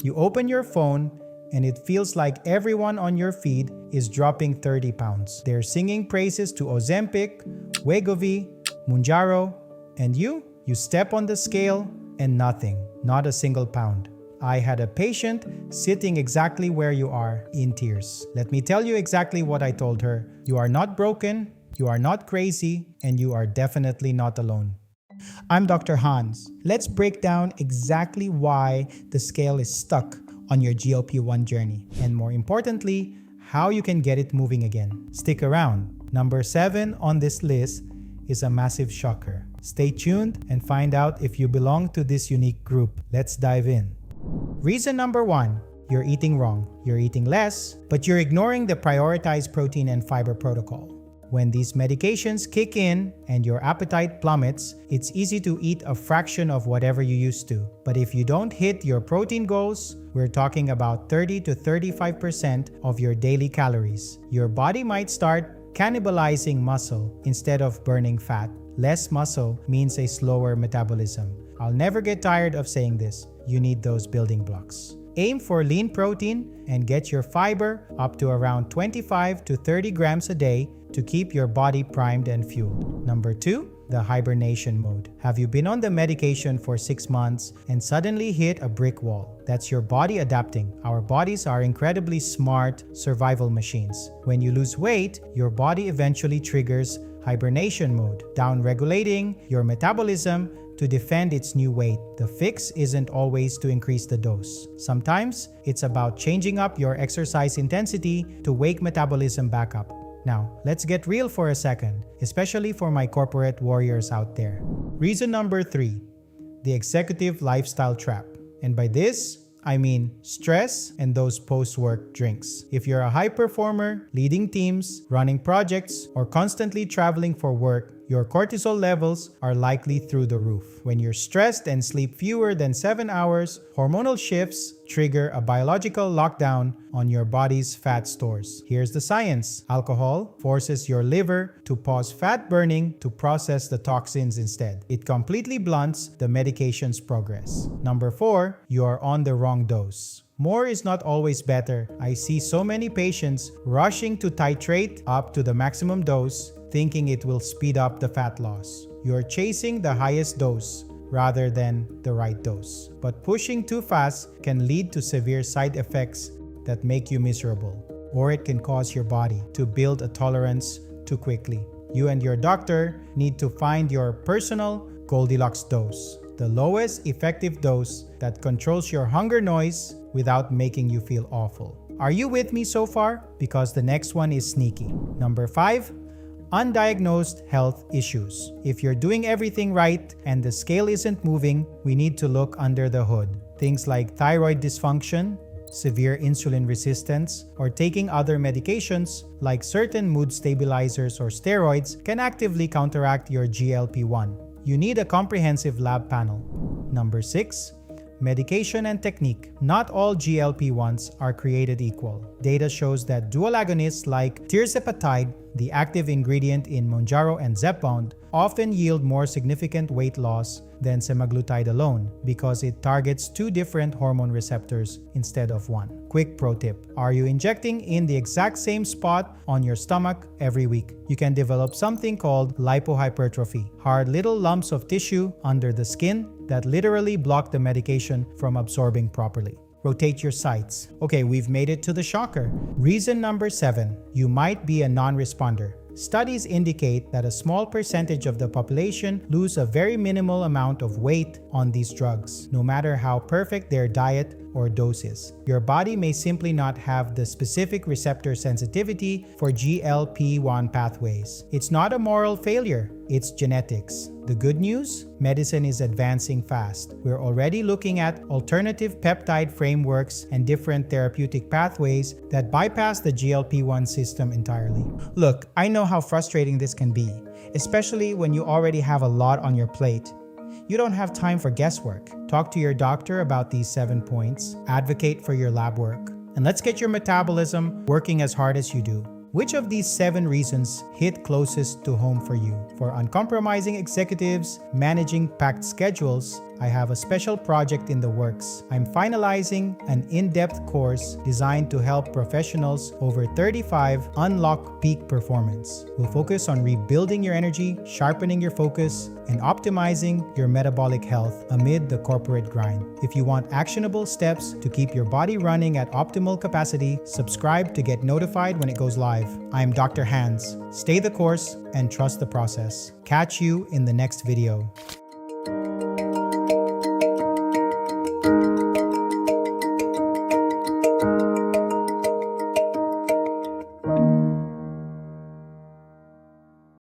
You open your phone, and it feels like everyone on your feed is dropping 30 pounds. They're singing praises to Ozempic, Wegovy, Mounjaro, and you step on the scale and nothing, not a single pound. I had a patient sitting exactly where you are, in tears. Let me tell you exactly what I told her. You are not broken, you are not crazy, and you are definitely not alone. I'm Dr. Hanz. Let's break down exactly why the scale is stuck on your GLP-1 journey, and more importantly, how you can get it moving again. Stick around. Number 7 on this list is a massive shocker. Stay tuned and find out if you belong to this unique group. Let's dive in. Reason number 1, you're eating wrong. You're eating less, but you're ignoring the prioritized protein and fiber protocol. When these medications kick in and your appetite plummets, it's easy to eat a fraction of whatever you used to. But if you don't hit your protein goals, we're talking about 30 to 35% of your daily calories. Your body might start cannibalizing muscle instead of burning fat. Less muscle means a slower metabolism. I'll never get tired of saying this. You need those building blocks. Aim for lean protein and get your fiber up to around 25 to 30 grams a day to keep your body primed and fueled. Number 2, the hibernation mode. Have you been on the medication for 6 months and suddenly hit a brick wall? That's your body adapting. Our bodies are incredibly smart survival machines. When you lose weight, your body eventually triggers hibernation mode, down-regulating your metabolism to defend its new weight. The fix isn't always to increase the dose. Sometimes it's about changing up your exercise intensity to wake metabolism back up. Now, let's get real for a second, especially for my corporate warriors out there. Reason number 3, the executive lifestyle trap. And by this, I mean stress and those post-work drinks. If you're a high performer, leading teams, running projects, or constantly traveling for work, your cortisol levels are likely through the roof. When you're stressed and sleep fewer than 7 hours, hormonal shifts trigger a biological lockdown on your body's fat stores. Here's the science. Alcohol forces your liver to pause fat burning to process the toxins instead. It completely blunts the medication's progress. Number 4, you are on the wrong dose. More is not always better. I see so many patients rushing to titrate up to the maximum dose, thinking it will speed up the fat loss. You're chasing the highest dose rather than the right dose. But pushing too fast can lead to severe side effects that make you miserable, or it can cause your body to build a tolerance too quickly. You and your doctor need to find your personal Goldilocks dose, the lowest effective dose that controls your hunger noise without making you feel awful. Are you with me so far? Because the next one is sneaky. Number 5, undiagnosed health issues. If you're doing everything right and the scale isn't moving, we need to look under the hood. Things like thyroid dysfunction, severe insulin resistance, or taking other medications like certain mood stabilizers or steroids can actively counteract your GLP-1. You need a comprehensive lab panel. Number 6, medication and technique. Not all GLP-1s are created equal. Data shows that dual agonists like tirzepatide, the active ingredient in Mounjaro and Zepbound, often yield more significant weight loss than semaglutide alone because it targets 2 different hormone receptors instead of 1. Quick pro tip: are you injecting in the exact same spot on your stomach every week? You can develop something called lipohypertrophy, hard little lumps of tissue under the skin that literally block the medication from absorbing properly. Rotate your sites. Okay, we've made it to the shocker. Reason number 7, you might be a non-responder. Studies indicate that a small percentage of the population lose a very minimal amount of weight on these drugs, no matter how perfect their diet or doses. Your body may simply not have the specific receptor sensitivity for GLP-1 pathways. It's not a moral failure, it's genetics. The good news? Medicine is advancing fast. We're already looking at alternative peptide frameworks and different therapeutic pathways that bypass the GLP-1 system entirely. Look, I know how frustrating this can be, especially when you already have a lot on your plate. You don't have time for guesswork. Talk to your doctor about these 7 points, advocate for your lab work, and let's get your metabolism working as hard as you do. Which of these 7 reasons hit closest to home for you? For uncompromising executives managing packed schedules, I have a special project in the works. I'm finalizing an in-depth course designed to help professionals over 35 unlock peak performance. We'll focus on rebuilding your energy, sharpening your focus, and optimizing your metabolic health amid the corporate grind. If you want actionable steps to keep your body running at optimal capacity, subscribe to get notified when it goes live. I am Dr. Hanz. Stay the course and trust the process. Catch you in the next video.